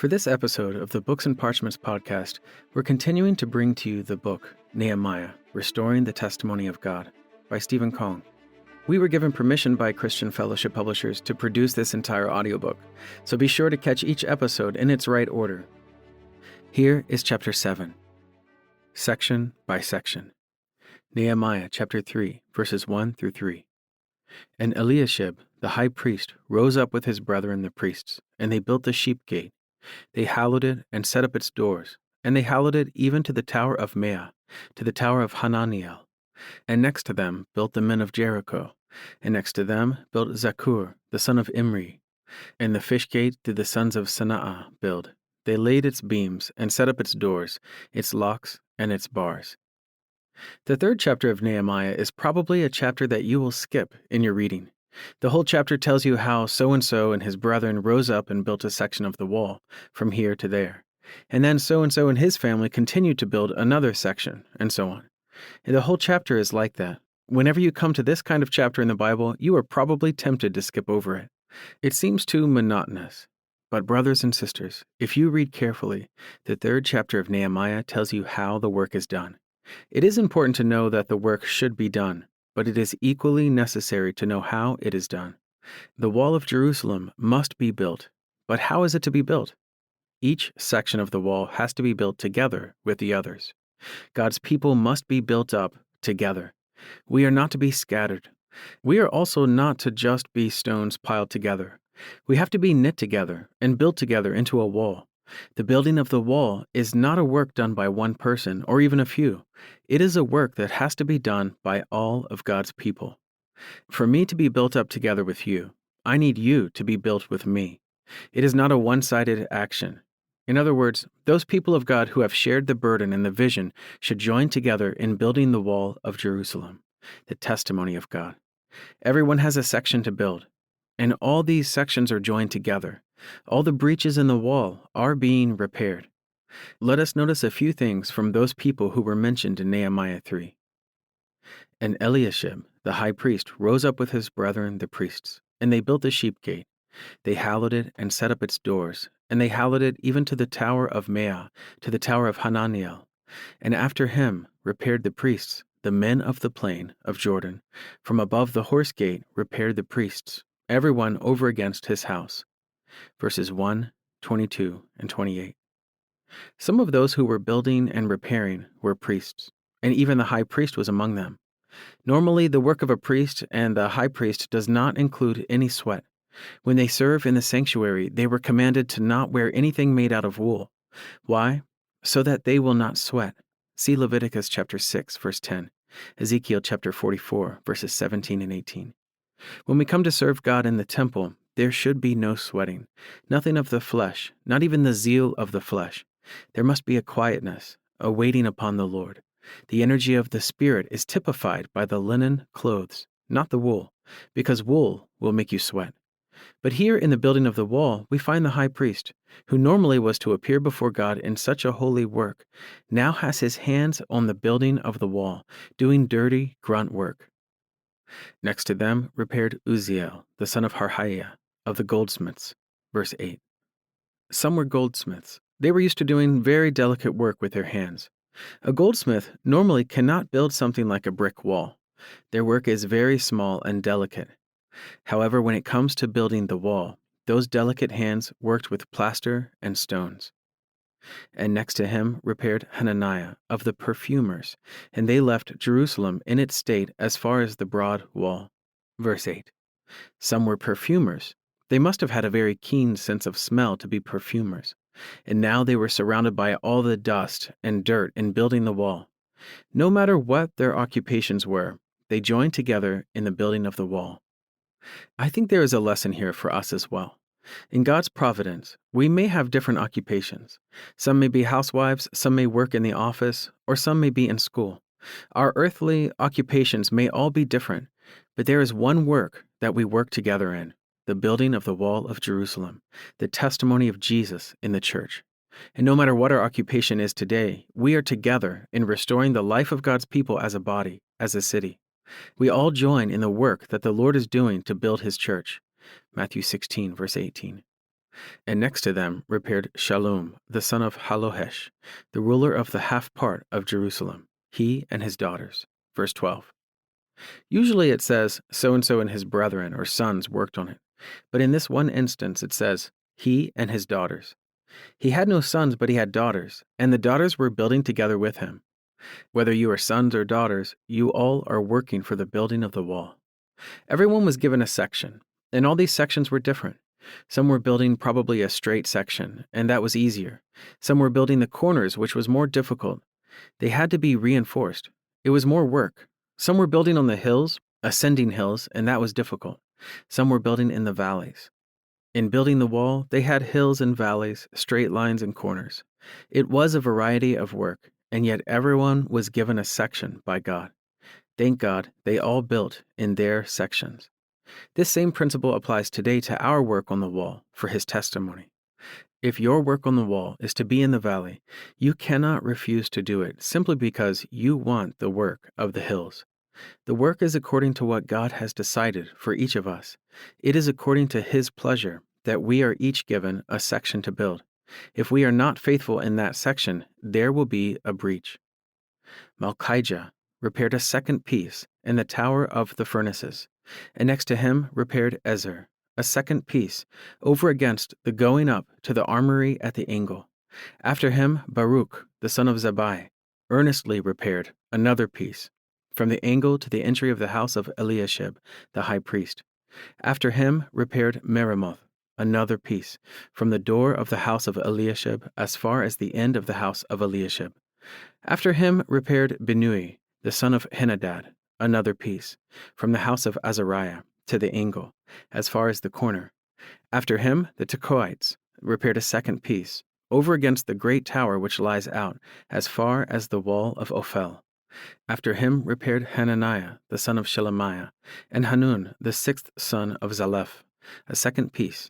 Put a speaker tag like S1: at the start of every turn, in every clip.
S1: For this episode of the Books and Parchments podcast, we're continuing to bring to you the book, Nehemiah, Restoring the Testimony of God, by Kaung. We were given permission by Christian Fellowship Publishers to produce this entire audiobook, so be sure to catch each episode in its right order. Here is Chapter 7, section by section. Nehemiah chapter 3, verses 1 through 3. And Eliashib, the high priest, rose up with his brethren the priests, and they built the sheep gate. They hallowed it and set up its doors, and they hallowed it even to the tower of Meah, to the tower of Hananiel. And next to them built the men of Jericho, and next to them built Zaccur, the son of Imri. And the fish gate did the sons of Sanaah build. They laid its beams, and set up its doors, its locks, and its bars. The third chapter of Nehemiah is probably a chapter that you will skip in your reading. The whole chapter tells you how so-and-so and his brethren rose up and built a section of the wall, from here to there. And then so-and-so and his family continued to build another section, and so on. And the whole chapter is like that. Whenever you come to this kind of chapter in the Bible, you are probably tempted to skip over it. It seems too monotonous. But brothers and sisters, if you read carefully, the third chapter of Nehemiah tells you how the work is done. It is important to know that the work should be done, but it is equally necessary to know how it is done. The wall of Jerusalem must be built, but how is it to be built? Each section of the wall has to be built together with the others. God's people must be built up together. We are not to be scattered. We are also not to just be stones piled together. We have to be knit together and built together into a wall. The building of the wall is not a work done by one person or even a few. It is a work that has to be done by all of God's people. For me to be built up together with you, I need you to be built with me. It is not a one-sided action. In other words, those people of God who have shared the burden and the vision should join together in building the wall of Jerusalem, the testimony of God. Everyone has a section to build, and all these sections are joined together. All the breaches in the wall are being repaired. Let us notice a few things from those people who were mentioned in Nehemiah 3. And Eliashib, the high priest, rose up with his brethren the priests, and they built the sheep gate. They hallowed it and set up its doors, and they hallowed it even to the tower of Meah, to the tower of Hananiel. And after him repaired the priests, the men of the plain of Jordan. From above the horse gate repaired the priests, everyone over against his house. Verses 1, 22, and 28. Some of those who were building and repairing were priests, and even the high priest was among them. Normally, the work of a priest and the high priest does not include any sweat. When they serve in the sanctuary, they were commanded to not wear anything made out of wool. Why? So that they will not sweat. See Leviticus chapter 6, verse 10, Ezekiel chapter 44, verses 17 and 18. When we come to serve God in the temple, there should be no sweating, nothing of the flesh, not even the zeal of the flesh. There must be a quietness, a waiting upon the Lord. The energy of the Spirit is typified by the linen clothes, not the wool, because wool will make you sweat. But here in the building of the wall, we find the high priest, who normally was to appear before God in such a holy work, now has his hands on the building of the wall, doing dirty grunt work. Next to them repaired Uzziel, the son of Harhaiah, of the goldsmiths. Verse 8. Some were goldsmiths. They were used to doing very delicate work with their hands. A goldsmith normally cannot build something like a brick wall. Their work is very small and delicate. However, when it comes to building the wall, those delicate hands worked with plaster and stones. And next to him repaired Hananiah of the perfumers, and they left Jerusalem in its state as far as the broad wall. Verse 8. Some were perfumers. They must have had a very keen sense of smell to be perfumers, and now they were surrounded by all the dust and dirt in building the wall. No matter what their occupations were, they joined together in the building of the wall. I think there is a lesson here for us as well. In God's providence, we may have different occupations. Some may be housewives, some may work in the office, or some may be in school. Our earthly occupations may all be different, but there is one work that we work together in, the building of the wall of Jerusalem, the testimony of Jesus in the church. And no matter what our occupation is today, we are together in restoring the life of God's people as a body, as a city. We all join in the work that the Lord is doing to build his church. Matthew 16, verse 18. And next to them repaired Shallum, the son of Halohesh, the ruler of the half part of Jerusalem, he and his daughters. Verse 12. Usually it says, so-and-so and his brethren or sons worked on it. But in this one instance it says, he and his daughters. He had no sons, but he had daughters, and the daughters were building together with him. Whether you are sons or daughters, you all are working for the building of the wall. Everyone was given a section, and all these sections were different. Some were building probably a straight section, and that was easier. Some were building the corners, which was more difficult. They had to be reinforced. It was more work. Some were building on the hills, ascending hills, and that was difficult. Some were building in the valleys. In building the wall, they had hills and valleys, straight lines and corners. It was a variety of work, and yet everyone was given a section by God. Thank God, they all built in their sections. This same principle applies today to our work on the wall for His testimony. If your work on the wall is to be in the valley, you cannot refuse to do it simply because you want the work of the hills. The work is according to what God has decided for each of us. It is according to His pleasure that we are each given a section to build. If we are not faithful in that section, there will be a breach. Malchijah repaired a second piece in the tower of the furnaces, and next to him repaired Ezer, a second piece, over against the going up to the armory at the angle. After him Baruch, the son of Zabbai, earnestly repaired another piece, from the angle to the entry of the house of Eliashib, the high priest. After him repaired Meremoth, another piece, from the door of the house of Eliashib as far as the end of the house of Eliashib. After him repaired Binui, the son of Henadad, another piece, from the house of Azariah to the angle, as far as the corner. After him the Tekoites repaired a second piece, over against the great tower which lies out, as far as the wall of Ophel. After him repaired Hananiah, the son of Shelemiah, and Hanun, the sixth son of Zalaph, a second piece.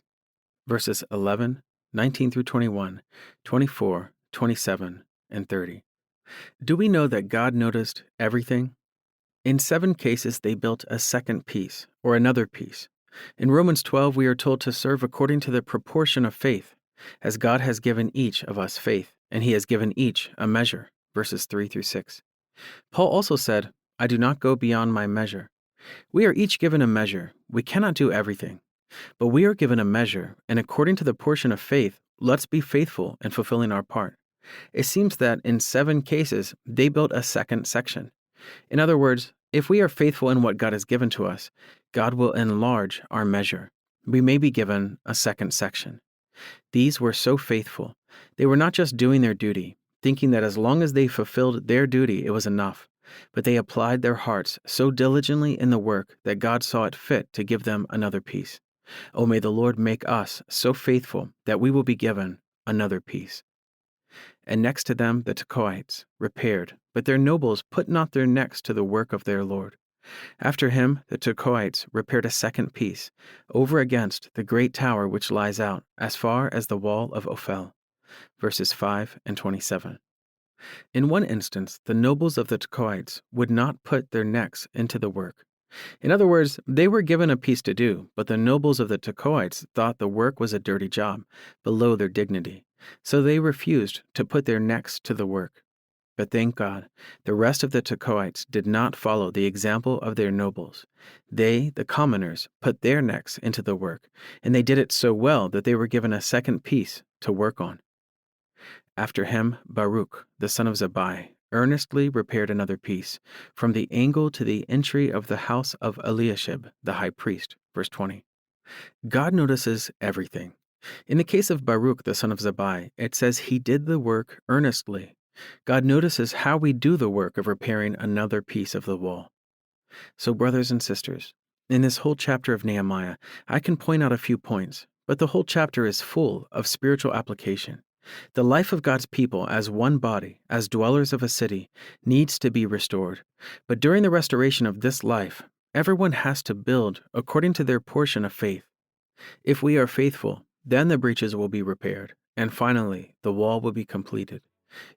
S1: Verses 11, 19 through 21, 24, 27, and 30. Do we know that God noticed everything? In 7 cases they built a second piece, or another piece. In Romans 12 we are told to serve according to the proportion of faith, as God has given each of us faith, and He has given each a measure. Verses 3 through 6. Paul also said, I do not go beyond my measure. We are each given a measure. We cannot do everything. But we are given a measure, and according to the portion of faith, let's be faithful in fulfilling our part. It seems that in 7 cases, they built a second section. In other words, if we are faithful in what God has given to us, God will enlarge our measure. We may be given a second section. These were so faithful. They were not just doing their duty, thinking that as long as they fulfilled their duty, it was enough, but they applied their hearts so diligently in the work that God saw it fit to give them another piece. Oh, may the Lord make us so faithful that we will be given another piece. And next to them the Tekoites repaired, but their nobles put not their necks to the work of their Lord. After him the Tekoites repaired a second piece, over against the great tower which lies out, as far as the wall of Ophel. Verses 5 and 27. In one instance, the nobles of the Tekoites would not put their necks into the work. In other words, they were given a piece to do, but the nobles of the Tekoites thought the work was a dirty job, below their dignity, so they refused to put their necks to the work. But thank God, the rest of the Tekoites did not follow the example of their nobles. They, the commoners, put their necks into the work, and they did it so well that they were given a second piece to work on. After him, Baruch, the son of Zabbai, earnestly repaired another piece, from the angle to the entry of the house of Eliashib, the high priest. Verse 20. God notices everything. In the case of Baruch, the son of Zabbai, it says he did the work earnestly. God notices how we do the work of repairing another piece of the wall. So, brothers and sisters, in this whole chapter of Nehemiah, I can point out a few points, but the whole chapter is full of spiritual application. The life of God's people as one body, as dwellers of a city, needs to be restored. But during the restoration of this life, everyone has to build according to their portion of faith. If we are faithful, then the breaches will be repaired, and finally, the wall will be completed.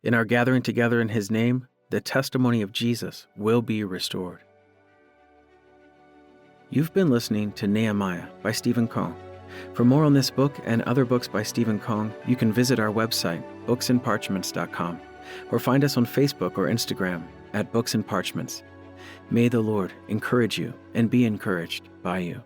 S1: In our gathering together in His name, the testimony of Jesus will be restored. You've been listening to Nehemiah by Stephen Kaung. For more on this book and other books by Stephen Kaung, you can visit our website, booksandparchments.com, or find us on Facebook or Instagram at Books and Parchments. May the Lord encourage you and be encouraged by you.